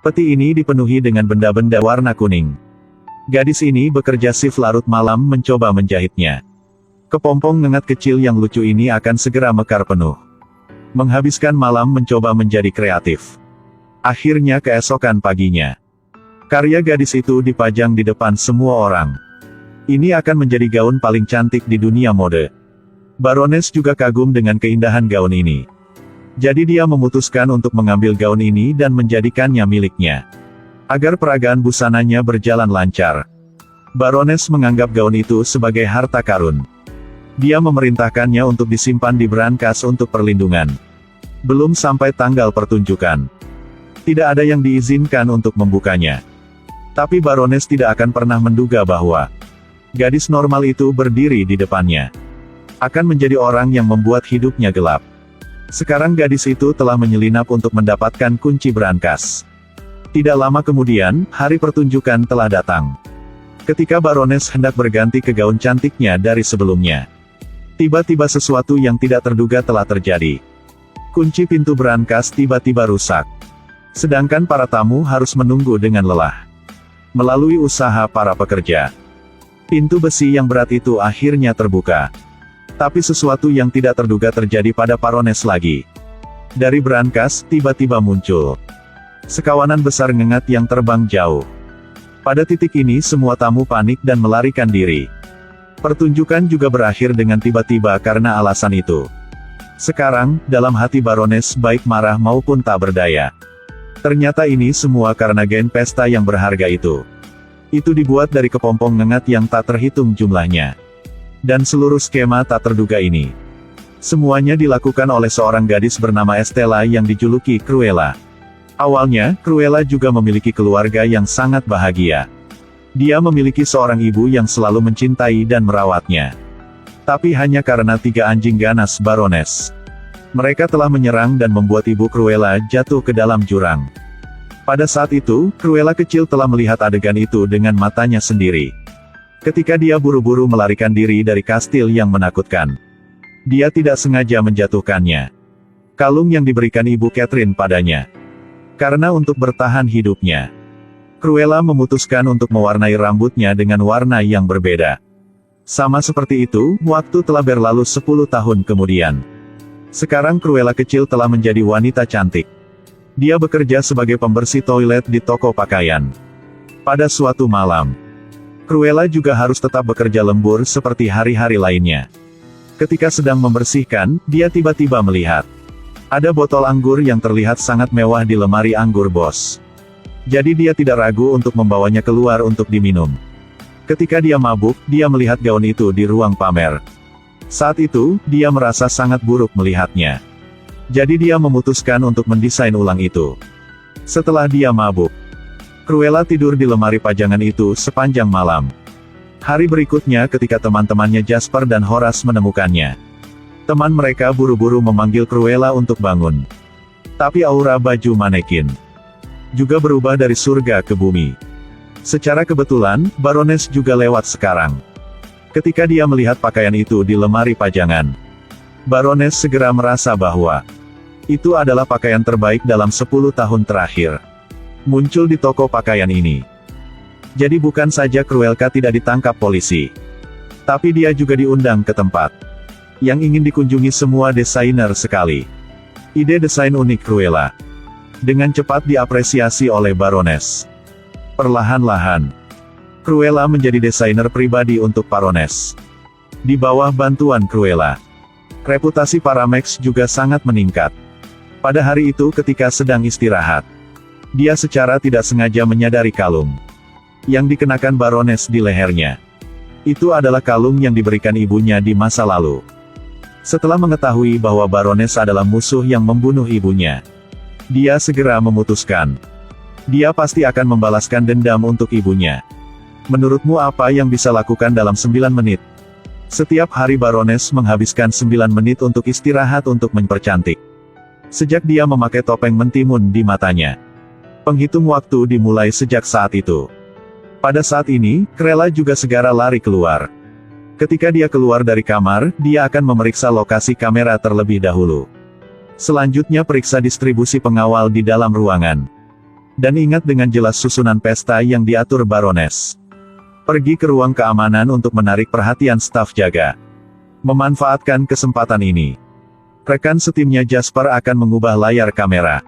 Peti ini dipenuhi dengan benda-benda warna kuning. Gadis ini bekerja shift larut malam mencoba menjahitnya. Kepompong ngengat kecil yang lucu ini akan segera mekar penuh. Menghabiskan malam mencoba menjadi kreatif. Akhirnya keesokan paginya, karya gadis itu dipajang di depan semua orang. Ini akan menjadi gaun paling cantik di dunia mode. Baroness juga kagum dengan keindahan gaun ini. Jadi dia memutuskan untuk mengambil gaun ini dan menjadikannya miliknya. Agar peragaan busananya berjalan lancar, Baroness menganggap gaun itu sebagai harta karun. Dia memerintahkannya untuk disimpan di brankas untuk perlindungan. Belum sampai tanggal pertunjukan, tidak ada yang diizinkan untuk membukanya. Tapi Baroness tidak akan pernah menduga bahwa gadis normal itu berdiri di depannya akan menjadi orang yang membuat hidupnya gelap. Sekarang gadis itu telah menyelinap untuk mendapatkan kunci brankas. Tidak lama kemudian, hari pertunjukan telah datang. Ketika Baroness hendak berganti ke gaun cantiknya dari sebelumnya, tiba-tiba sesuatu yang tidak terduga telah terjadi. Kunci pintu brankas tiba-tiba rusak. Sedangkan para tamu harus menunggu dengan lelah. Melalui usaha para pekerja, pintu besi yang berat itu akhirnya terbuka. Tapi sesuatu yang tidak terduga terjadi pada Baroness lagi. Dari brankas, tiba-tiba muncul sekawanan besar ngengat yang terbang jauh. Pada titik ini semua tamu panik dan melarikan diri. Pertunjukan juga berakhir dengan tiba-tiba karena alasan itu. Sekarang, dalam hati Baroness baik marah maupun tak berdaya. Ternyata ini semua karena gaun pesta yang berharga itu. Itu dibuat dari kepompong ngengat yang tak terhitung jumlahnya. Dan seluruh skema tak terduga ini, semuanya dilakukan oleh seorang gadis bernama Estella yang dijuluki Cruella. Awalnya, Cruella juga memiliki keluarga yang sangat bahagia. Dia memiliki seorang ibu yang selalu mencintai dan merawatnya. Tapi hanya karena 3 anjing ganas Baroness, mereka telah menyerang dan membuat ibu Cruella jatuh ke dalam jurang. Pada saat itu, Cruella kecil telah melihat adegan itu dengan matanya sendiri. Ketika dia buru-buru melarikan diri dari kastil yang menakutkan, dia tidak sengaja menjatuhkannya kalung yang diberikan Ibu Catherine padanya. Karena untuk bertahan hidupnya, Cruella memutuskan untuk mewarnai rambutnya dengan warna yang berbeda. Sama seperti itu, waktu telah berlalu 10 tahun kemudian. Sekarang Cruella kecil telah menjadi wanita cantik. Dia bekerja sebagai pembersih toilet di toko pakaian. Pada suatu malam, Cruella juga harus tetap bekerja lembur seperti hari-hari lainnya. Ketika sedang membersihkan, dia tiba-tiba melihat ada botol anggur yang terlihat sangat mewah di lemari anggur bos. Jadi dia tidak ragu untuk membawanya keluar untuk diminum. Ketika dia mabuk, dia melihat gaun itu di ruang pamer. Saat itu, dia merasa sangat buruk melihatnya. Jadi dia memutuskan untuk mendesain ulang itu. Setelah dia mabuk, Cruella tidur di lemari pajangan itu sepanjang malam. Hari berikutnya ketika teman-temannya Jasper dan Horace menemukannya, teman mereka buru-buru memanggil Cruella untuk bangun. Tapi aura baju manekin juga berubah dari surga ke bumi. Secara kebetulan, Baroness juga lewat sekarang. Ketika dia melihat pakaian itu di lemari pajangan, Baroness segera merasa bahwa itu adalah pakaian terbaik dalam 10 tahun terakhir. Muncul di toko pakaian ini. Jadi bukan saja Cruella tidak ditangkap polisi, tapi dia juga diundang ke tempat yang ingin dikunjungi semua desainer sekali. Ide desain unik Cruella dengan cepat diapresiasi oleh Baroness. Perlahan-lahan, Cruella menjadi desainer pribadi untuk Baroness. Di bawah bantuan Cruella, reputasi Paramex juga sangat meningkat. Pada hari itu ketika sedang istirahat, dia secara tidak sengaja menyadari kalung yang dikenakan Baroness di lehernya. Itu adalah kalung yang diberikan ibunya di masa lalu. Setelah mengetahui bahwa Baroness adalah musuh yang membunuh ibunya, dia segera memutuskan dia pasti akan membalaskan dendam untuk ibunya. Menurutmu apa yang bisa lakukan dalam 9 menit? Setiap hari Baroness menghabiskan 9 menit untuk istirahat untuk mempercantik. Sejak dia memakai topeng mentimun di matanya, penghitung waktu dimulai sejak saat itu. Pada saat ini, Cruella juga segera lari keluar. Ketika dia keluar dari kamar, dia akan memeriksa lokasi kamera terlebih dahulu. Selanjutnya periksa distribusi pengawal di dalam ruangan. Dan ingat dengan jelas susunan pesta yang diatur Baroness. Pergi ke ruang keamanan untuk menarik perhatian staf jaga. Memanfaatkan kesempatan ini, rekan setimnya Jasper akan mengubah layar kamera.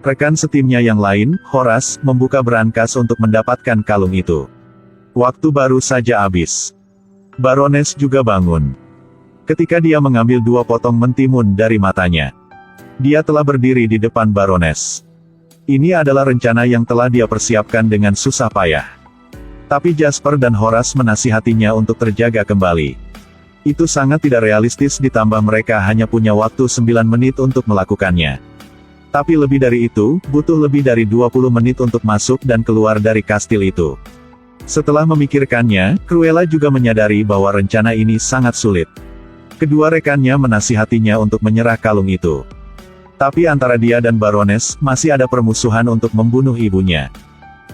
Rekan setimnya yang lain, Horace, membuka brankas untuk mendapatkan kalung itu. Waktu baru saja habis. Baroness juga bangun. Ketika dia mengambil 2 potong mentimun dari matanya, dia telah berdiri di depan Baroness. Ini adalah rencana yang telah dia persiapkan dengan susah payah. Tapi Jasper dan Horace menasihatinya untuk terjaga kembali. Itu sangat tidak realistis ditambah mereka hanya punya waktu 9 menit untuk melakukannya. Tapi lebih dari itu, butuh lebih dari 20 menit untuk masuk dan keluar dari kastil itu. Setelah memikirkannya, Cruella juga menyadari bahwa rencana ini sangat sulit. Kedua rekannya menasihatinya untuk menyerah kalung itu. Tapi antara dia dan Baroness, masih ada permusuhan untuk membunuh ibunya.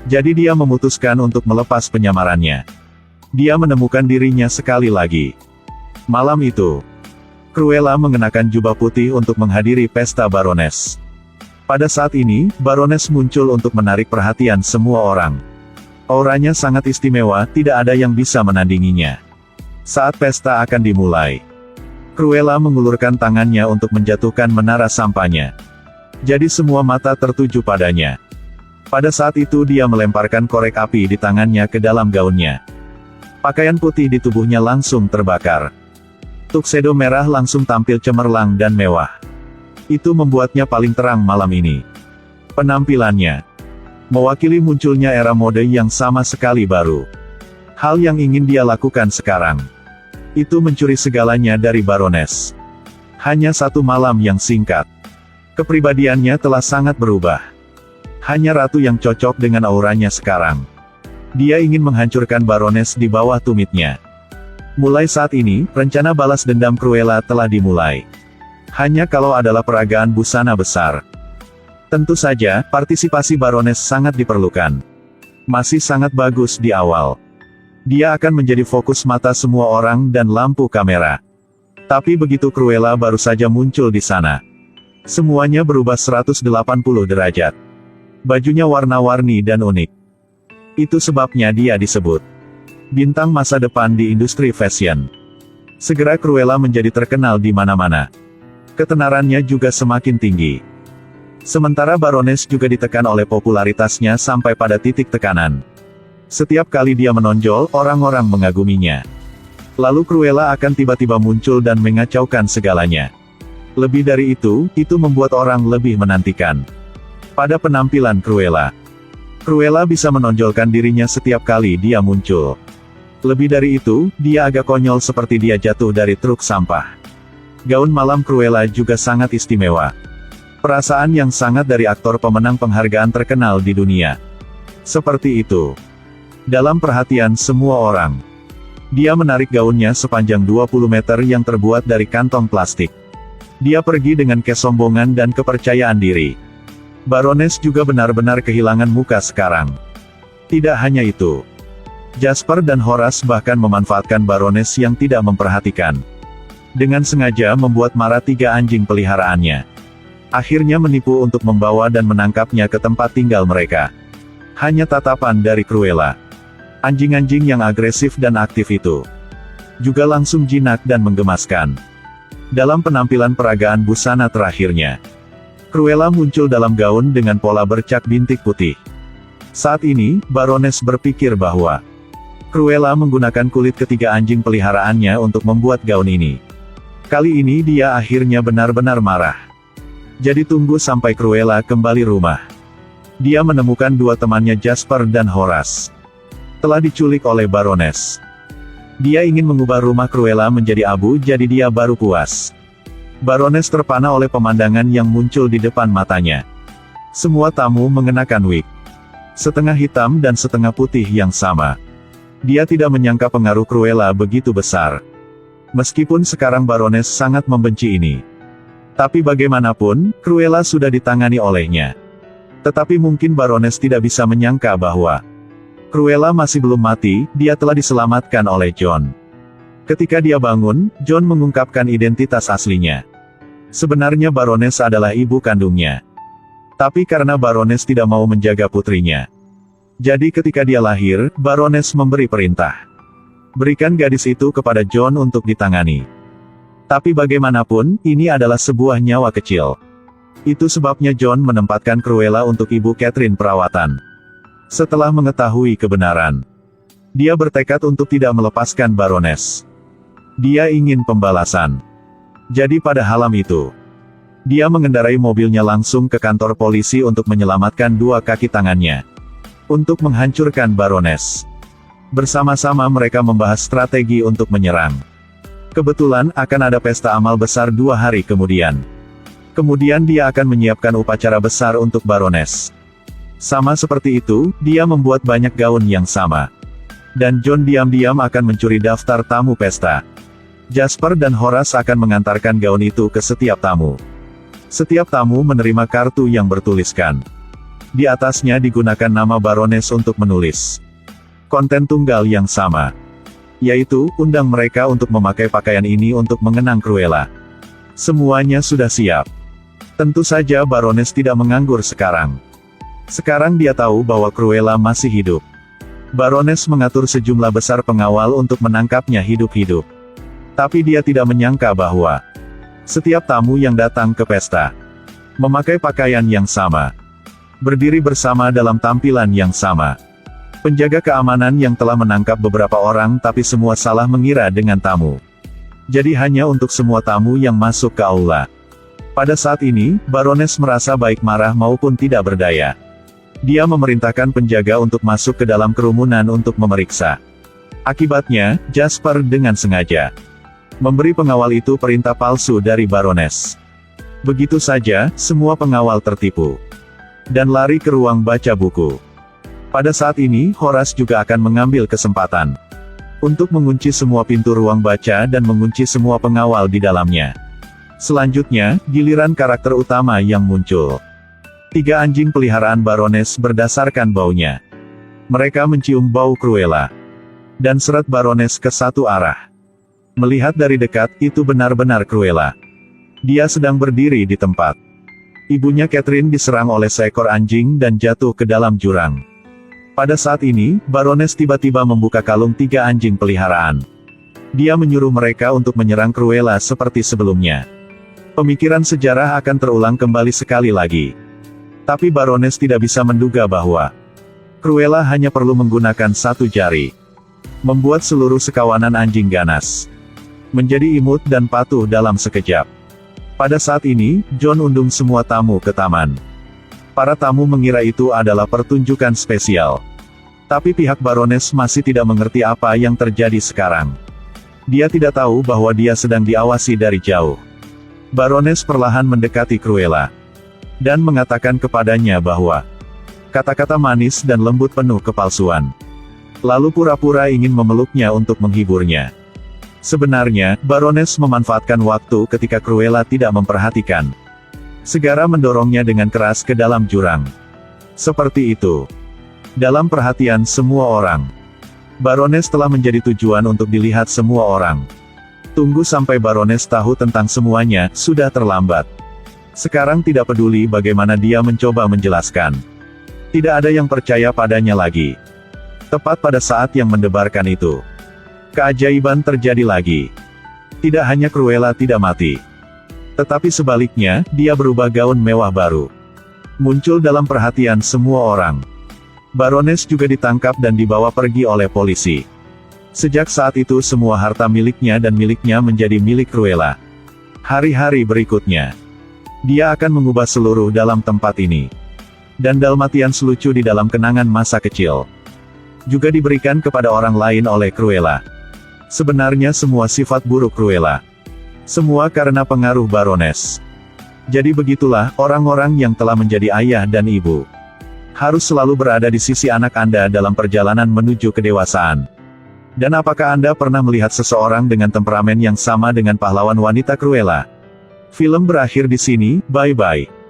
Jadi dia memutuskan untuk melepas penyamarannya. Dia menemukan dirinya sekali lagi. Malam itu, Cruella mengenakan jubah putih untuk menghadiri pesta Baroness. Pada saat ini, Baroness muncul untuk menarik perhatian semua orang. Auranya sangat istimewa, tidak ada yang bisa menandinginya. Saat pesta akan dimulai, Cruella mengulurkan tangannya untuk menjatuhkan menara sampahnya. Jadi semua mata tertuju padanya. Pada saat itu dia melemparkan korek api di tangannya ke dalam gaunnya. Pakaian putih di tubuhnya langsung terbakar. Tuxedo merah langsung tampil cemerlang dan mewah. Itu membuatnya paling terang malam ini. Penampilannya mewakili munculnya era mode yang sama sekali baru. Hal yang ingin dia lakukan sekarang, itu mencuri segalanya dari Baroness. Hanya 1 malam yang singkat, kepribadiannya telah sangat berubah. Hanya ratu yang cocok dengan auranya sekarang. Dia ingin menghancurkan Baroness di bawah tumitnya. Mulai saat ini, rencana balas dendam Cruella telah dimulai. Hanya kalau adalah peragaan busana besar. Tentu saja, partisipasi Baroness sangat diperlukan. Masih sangat bagus di awal. Dia akan menjadi fokus mata semua orang dan lampu kamera. Tapi begitu Cruella baru saja muncul di sana, semuanya berubah 180 derajat. Bajunya warna-warni dan unik. Itu sebabnya dia disebut bintang masa depan di industri fashion. Segera Cruella menjadi terkenal di mana-mana. Ketenarannya juga semakin tinggi. Sementara Baroness juga ditekan oleh popularitasnya sampai pada titik tekanan. Setiap kali dia menonjol, orang-orang mengaguminya. Lalu Cruella akan tiba-tiba muncul dan mengacaukan segalanya. Lebih dari itu membuat orang lebih menantikan. Pada penampilan Cruella, Cruella bisa menonjolkan dirinya setiap kali dia muncul. Lebih dari itu, dia agak konyol seperti dia jatuh dari truk sampah. Gaun malam Cruella juga sangat istimewa. Perasaan yang sangat dari aktor pemenang penghargaan terkenal di dunia. Seperti itu. Dalam perhatian semua orang, dia menarik gaunnya sepanjang 20 meter yang terbuat dari kantong plastik. Dia pergi dengan kesombongan dan kepercayaan diri. Baroness juga benar-benar kehilangan muka sekarang. Tidak hanya itu, Jasper dan Horace bahkan memanfaatkan Baroness yang tidak memperhatikan. Dengan sengaja membuat marah 3 anjing peliharaannya. Akhirnya menipu untuk membawa dan menangkapnya ke tempat tinggal mereka. Hanya tatapan dari Cruella. Anjing-anjing yang agresif dan aktif itu juga langsung jinak dan menggemaskan. Dalam penampilan peragaan busana terakhirnya, Cruella muncul dalam gaun dengan pola bercak bintik putih. Saat ini, Baroness berpikir bahwa Cruella menggunakan kulit ketiga anjing peliharaannya untuk membuat gaun ini. Kali ini dia akhirnya benar-benar marah. Jadi tunggu sampai Cruella kembali rumah. Dia menemukan 2 temannya Jasper dan Horace telah diculik oleh Baroness. Dia ingin mengubah rumah Cruella menjadi abu, jadi dia baru puas. Baroness terpana oleh pemandangan yang muncul di depan matanya. Semua tamu mengenakan wig, setengah hitam dan setengah putih yang sama. Dia tidak menyangka pengaruh Cruella begitu besar. Meskipun sekarang Baroness sangat membenci ini. Tapi bagaimanapun, Cruella sudah ditangani olehnya. Tetapi mungkin Baroness tidak bisa menyangka bahwa Cruella masih belum mati, dia telah diselamatkan oleh John. Ketika dia bangun, John mengungkapkan identitas aslinya. Sebenarnya Baroness adalah ibu kandungnya. Tapi karena Baroness tidak mau menjaga putrinya. Jadi ketika dia lahir, Baroness memberi perintah. Berikan gadis itu kepada John untuk ditangani. Tapi bagaimanapun, ini adalah sebuah nyawa kecil. Itu sebabnya John menempatkan Cruella untuk Ibu Catherine perawatan. Setelah mengetahui kebenaran, dia bertekad untuk tidak melepaskan Baroness. Dia ingin pembalasan. Jadi pada malam itu, dia mengendarai mobilnya langsung ke kantor polisi untuk menyelamatkan dua kaki tangannya. Untuk menghancurkan Baroness. Bersama-sama mereka membahas strategi untuk menyerang. Kebetulan akan ada pesta amal besar 2 hari kemudian. Kemudian dia akan menyiapkan upacara besar untuk Baroness. Sama seperti itu, dia membuat banyak gaun yang sama. Dan John diam-diam akan mencuri daftar tamu pesta. Jasper dan Horace akan mengantarkan gaun itu ke setiap tamu. Setiap tamu menerima kartu yang bertuliskan. Di atasnya digunakan nama Baroness untuk menulis konten tunggal yang sama. Yaitu, undang mereka untuk memakai pakaian ini untuk mengenang Cruella. Semuanya sudah siap. Tentu saja Baroness tidak menganggur sekarang. Sekarang dia tahu bahwa Cruella masih hidup. Baroness mengatur sejumlah besar pengawal untuk menangkapnya hidup-hidup. Tapi dia tidak menyangka bahwa setiap tamu yang datang ke pesta memakai pakaian yang sama. Berdiri bersama dalam tampilan yang sama. Penjaga keamanan yang telah menangkap beberapa orang tapi semua salah mengira dengan tamu. Jadi hanya untuk semua tamu yang masuk ke aula. Pada saat ini, Baroness merasa baik marah maupun tidak berdaya. Dia memerintahkan penjaga untuk masuk ke dalam kerumunan untuk memeriksa. Akibatnya, Jasper dengan sengaja memberi pengawal itu perintah palsu dari Baroness. Begitu saja, semua pengawal tertipu. Dan lari ke ruang baca buku. Pada saat ini, Horace juga akan mengambil kesempatan untuk mengunci semua pintu ruang baca dan mengunci semua pengawal di dalamnya. Selanjutnya, giliran karakter utama yang muncul. 3 anjing peliharaan Baroness berdasarkan baunya. Mereka mencium bau Cruella. Dan seret Baroness ke satu arah. Melihat dari dekat, itu benar-benar Cruella. Dia sedang berdiri di tempat. Ibunya Catherine diserang oleh seekor anjing dan jatuh ke dalam jurang. Pada saat ini, Baroness tiba-tiba membuka kalung 3 anjing peliharaan. Dia menyuruh mereka untuk menyerang Cruella seperti sebelumnya. Pemikiran sejarah akan terulang kembali sekali lagi. Tapi Baroness tidak bisa menduga bahwa Cruella hanya perlu menggunakan 1 jari. Membuat seluruh sekawanan anjing ganas menjadi imut dan patuh dalam sekejap. Pada saat ini, John undang semua tamu ke taman. Para tamu mengira itu adalah pertunjukan spesial. Tapi pihak Baroness masih tidak mengerti apa yang terjadi sekarang. Dia tidak tahu bahwa dia sedang diawasi dari jauh. Baroness perlahan mendekati Cruella. Dan mengatakan kepadanya bahwa kata-kata manis dan lembut penuh kepalsuan. Lalu pura-pura ingin memeluknya untuk menghiburnya. Sebenarnya, Baroness memanfaatkan waktu ketika Cruella tidak memperhatikan. Segera mendorongnya dengan keras ke dalam jurang. Seperti itu. Dalam perhatian semua orang, Baroness telah menjadi tujuan untuk dilihat semua orang. Tunggu sampai Baroness tahu tentang semuanya, sudah terlambat. Sekarang tidak peduli bagaimana dia mencoba menjelaskan. Tidak ada yang percaya padanya lagi. Tepat pada saat yang mendebarkan itu, keajaiban terjadi lagi. Tidak hanya Cruella tidak mati. Tetapi sebaliknya, dia berubah gaun mewah baru. Muncul dalam perhatian semua orang. Baroness juga ditangkap dan dibawa pergi oleh polisi. Sejak saat itu semua harta miliknya dan miliknya menjadi milik Cruella. Hari-hari berikutnya, dia akan mengubah seluruh dalam tempat ini. Dan Dalmatians lucu di dalam kenangan masa kecil juga diberikan kepada orang lain oleh Cruella. Sebenarnya semua sifat buruk Cruella. Semua karena pengaruh Baroness. Jadi begitulah, orang-orang yang telah menjadi ayah dan ibu harus selalu berada di sisi anak Anda dalam perjalanan menuju kedewasaan. Dan apakah Anda pernah melihat seseorang dengan temperamen yang sama dengan pahlawan wanita Cruella? Film berakhir di sini, bye-bye.